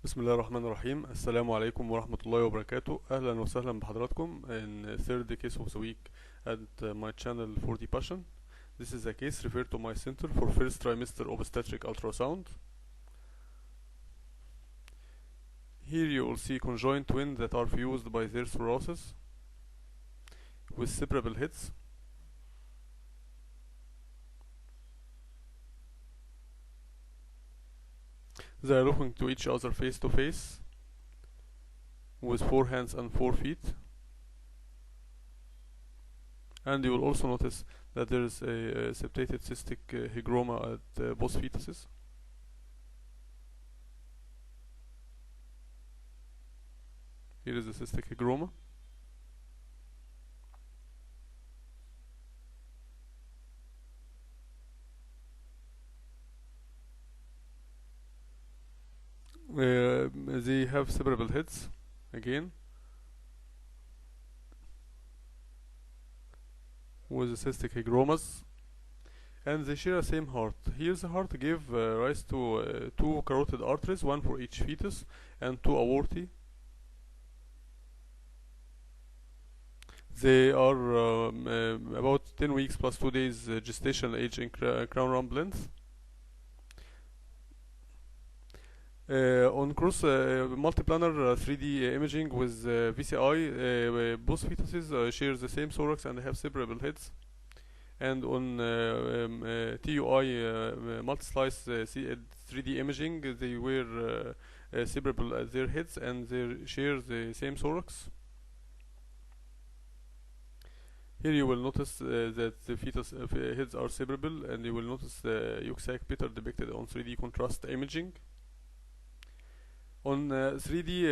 بسم الله الرحمن الرحيم. السلام عليكم ورحمة الله وبركاته. أهلا وسهلا بحضراتكم in third case of the week at my channel 40 Passion. This is a case referred to my center for first trimester obstetric ultrasound. Here you will see conjoined twins that are fused by their thoraces with separable heads. They are looking to each other face to face with 4 hands and 4 feet. And you will also notice that there is a septated cystic hygroma at both fetuses. Here is the cystic hygroma. They have separable heads again with the cystic hygromas, and they share the same heart. Here the heart gave rise to 2 carotid arteries, one for each fetus, and 2 aortae. They are about 10 weeks plus 2 days gestational age in crown rump length. On cross multiplanar 3D imaging with VCI, both fetuses share the same thorax and have separable heads. And on TUI multi-slice 3D imaging, they were separable at their heads and they share the same thorax. Here you will notice that the fetus heads are separable, and you will notice the yolk sac better depicted on 3D contrast imaging. On 3D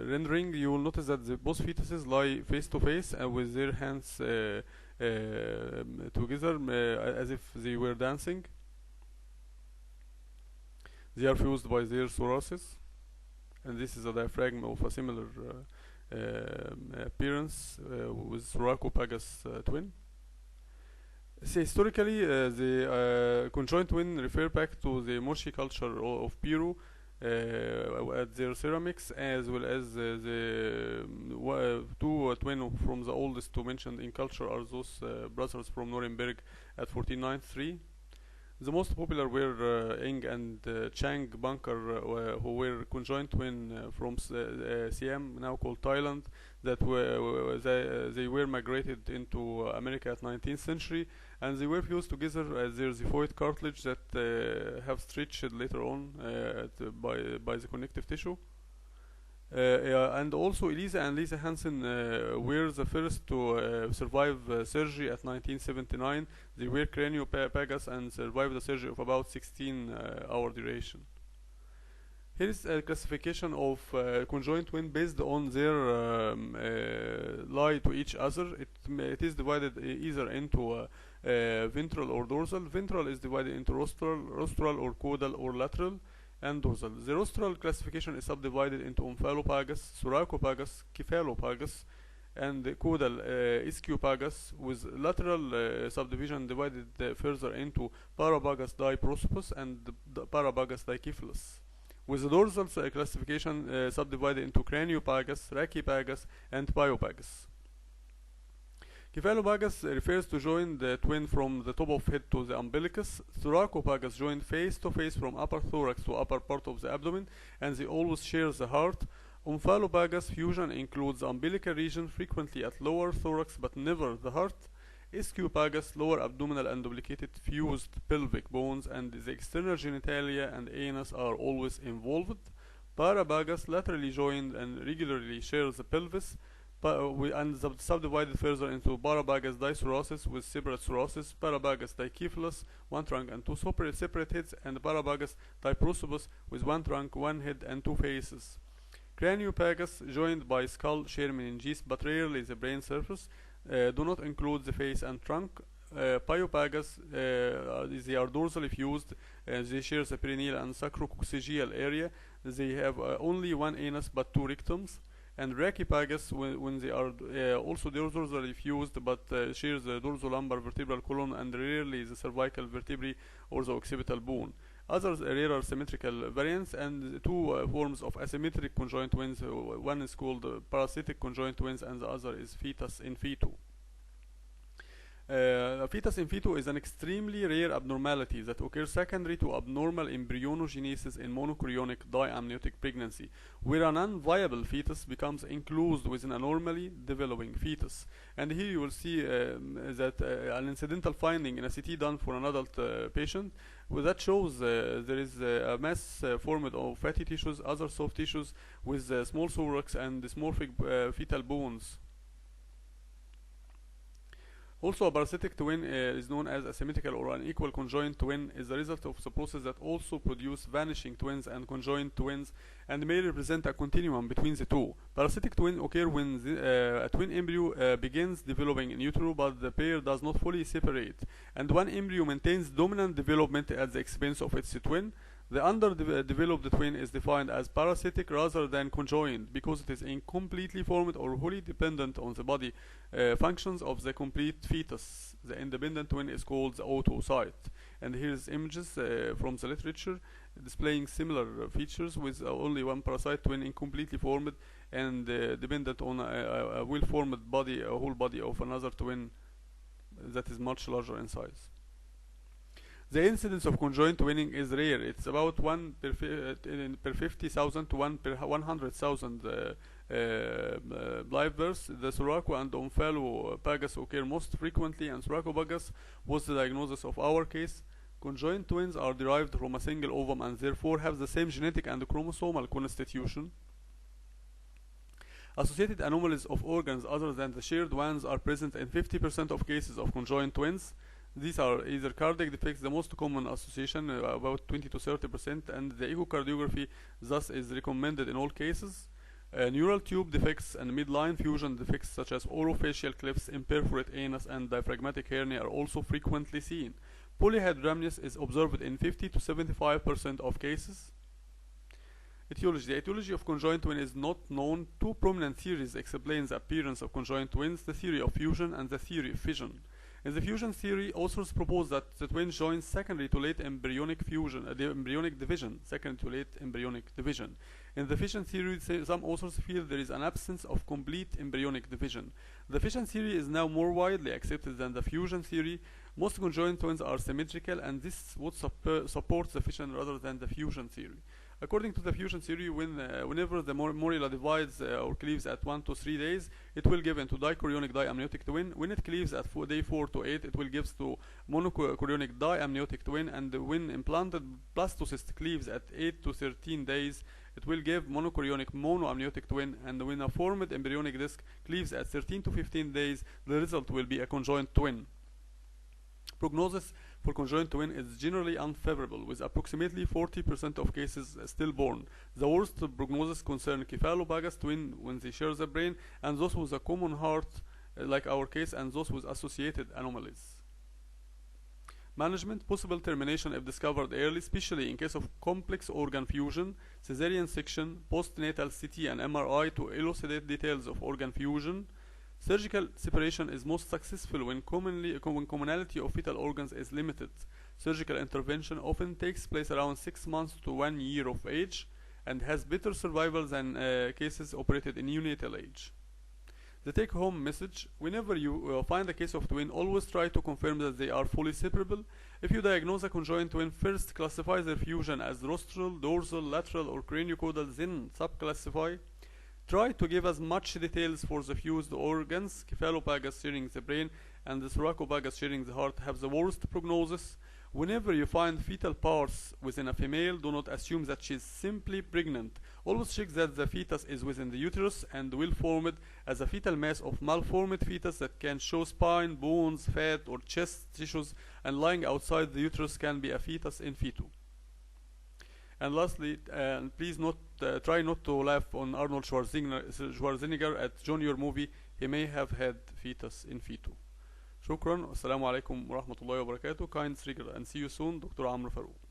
rendering, you will notice that both fetuses lie face to face and with their hands together as if they were dancing. They are fused by their thoraces, and this is a diaphragm of a similar appearance with thoracopagus twin. So historically, the conjoined twin refer back to the Moshi culture of Peru at their ceramics, as well as the 2 twin from the oldest to mentioned in culture are those brothers from Nuremberg at 1493. The most popular were Eng and Chang Bunker, who were conjoined twin from Siam, now called Thailand, that they were migrated into America at 19th century, and they were fused together as their xiphoid cartilage that have stretched later on by the connective tissue. And also Elisa and Lisa Hansen were the first to survive surgery at 1979. They were craniopagus and survived the surgery of about 16-hour duration. Here is a classification of conjoined twin based on their lie to each other. It is divided either into ventral or dorsal. Ventral is divided into rostral or caudal or lateral, and dorsal. The rostral classification is subdivided into omphalopagus, thoracopagus, cephalopagus, and caudal ischiopagus, with lateral subdivision divided further into parapagus diprosopus and parapagus dicephalus, with the dorsal classification subdivided into craniopagus, rachypagus, and pyopagus. Cephalopagus refers to joined twin from the top of head to the umbilicus. Thoracopagus joined face to face from upper thorax to upper part of the abdomen, and they always share the heart. Omphalopagus fusion includes the umbilical region, frequently at lower thorax but never the heart. Ischiopagus, lower abdominal and duplicated fused pelvic bones, and the external genitalia and anus are always involved. Parapagus laterally joined and regularly shares the pelvis, and subdivided further into parapagus dithoracis with separate thoraces, parapagus dicephalus, 1 trunk and 2 separate heads, and parapagus diprosopus with 1 trunk, 1 head, and 2 faces. Craniopagus joined by skull, share meninges, but rarely the brain surface, do not include the face and trunk. Pyopagus, they are dorsally fused, they share the perineal and sacrococcygeal area. They have only 1 anus but 2 rectums. And rachypagus, when they are also dorsally fused but share the dorsolumbar vertebral column and rarely the cervical vertebrae or the occipital bone. Others rarer symmetrical variants, and two forms of asymmetric conjoined twins. One is called parasitic conjoined twins, and the other is fetus in fetu. Fetus in fetu is an extremely rare abnormality that occurs secondary to abnormal embryonogenesis in monochorionic diamniotic pregnancy, where a non-viable fetus becomes enclosed within a normally developing fetus. And here you will see that an incidental finding in a CT done for an adult patient, well, that shows there is a mass formed of fatty tissues, other soft tissues, with small thorax and dysmorphic fetal bones. Also, a parasitic twin is known as asymmetrical or unequal conjoined twin, is the result of the process that also produce vanishing twins and conjoined twins, and may represent a continuum between the two. Parasitic twin occur when a twin embryo begins developing in utero, but the pair does not fully separate, and one embryo maintains dominant development at the expense of its twin. The underdeveloped twin is defined as parasitic rather than conjoined because it is incompletely formed or wholly dependent on the body functions of the complete fetus. The independent twin is called the oocyte. And here's images from the literature displaying similar features with only one parasite twin incompletely formed and dependent on a well-formed body, a whole body of another twin that is much larger in size. The incidence of conjoined twinning is rare. It's about 1 per 50,000 to 1 per 100,000 live births. The thoraco and omphalopagus occur most frequently, and thoracopagus was the diagnosis of our case. Conjoined twins are derived from a single ovum and therefore have the same genetic and chromosomal constitution. Associated anomalies of organs other than the shared ones are present in 50% of cases of conjoined twins. These are either cardiac defects, the most common association, about 20 to 30%, and the echocardiography thus is recommended in all cases. Neural tube defects and midline fusion defects such as orofacial clefts, imperforate anus, and diaphragmatic hernia are also frequently seen. Polyhydramnios is observed in 50 to 75% of cases. Etiology. The etiology of conjoined twin is not known. Two prominent theories explain the appearance of conjoined twins: the theory of fusion and the theory of fission. In the fusion theory, authors propose that the twin joins secondary to late embryonic fusion, the embryonic division, second to late embryonic division. In the fission theory, some authors feel there is an absence of complete embryonic division. The fission theory is now more widely accepted than the fusion theory. Most conjoined twins are symmetrical, and this would support the fission rather than the fusion theory. According to the fusion theory, whenever the morula divides or cleaves at 1 to 3 days, it will give into dichorionic diamniotic twin. When it cleaves at day 4 to 8, it will give to monochorionic diamniotic twin, and when implanted blastocyst cleaves at 8 to 13 days, it will give monochorionic monoamniotic twin, and when a formed embryonic disc cleaves at 13 to 15 days, the result will be a conjoined twin. Prognosis for conjoined twin is generally unfavorable, with approximately 40% of cases stillborn. The worst prognosis concern cephalopagus twin when they share the brain, and those with a common heart, like our case, and those with associated anomalies. Management: possible termination if discovered early, especially in case of complex organ fusion, caesarean section, postnatal CT and MRI to elucidate details of organ fusion. Surgical separation is most successful when commonality of fetal organs is limited. Surgical intervention often takes place around 6 months to 1 year of age and has better survival than cases operated in neonatal age. The take-home message: whenever you find a case of twin, always try to confirm that they are fully separable. If you diagnose a conjoined twin, first classify their fusion as rostral, dorsal, lateral, or craniocaudal, then subclassify. Try to give as much details for the fused organs. Cephalopagus sharing the brain and the thoracopagus sharing the heart have the worst prognosis. Whenever you find fetal parts within a female, do not assume that she is simply pregnant. Always check that the fetus is within the uterus and well formed, as a fetal mass of malformed fetus that can show spine, bones, fat, or chest tissues, and lying outside the uterus can be a fetus in fetu. And lastly, please try not to laugh on Arnold Schwarzenegger at John Your movie. He may have had fetus in fetu. شكرا والسلام عليكم ورحمة الله وبركاته. Kind regards and see you soon. Dr. عمرو فاروق.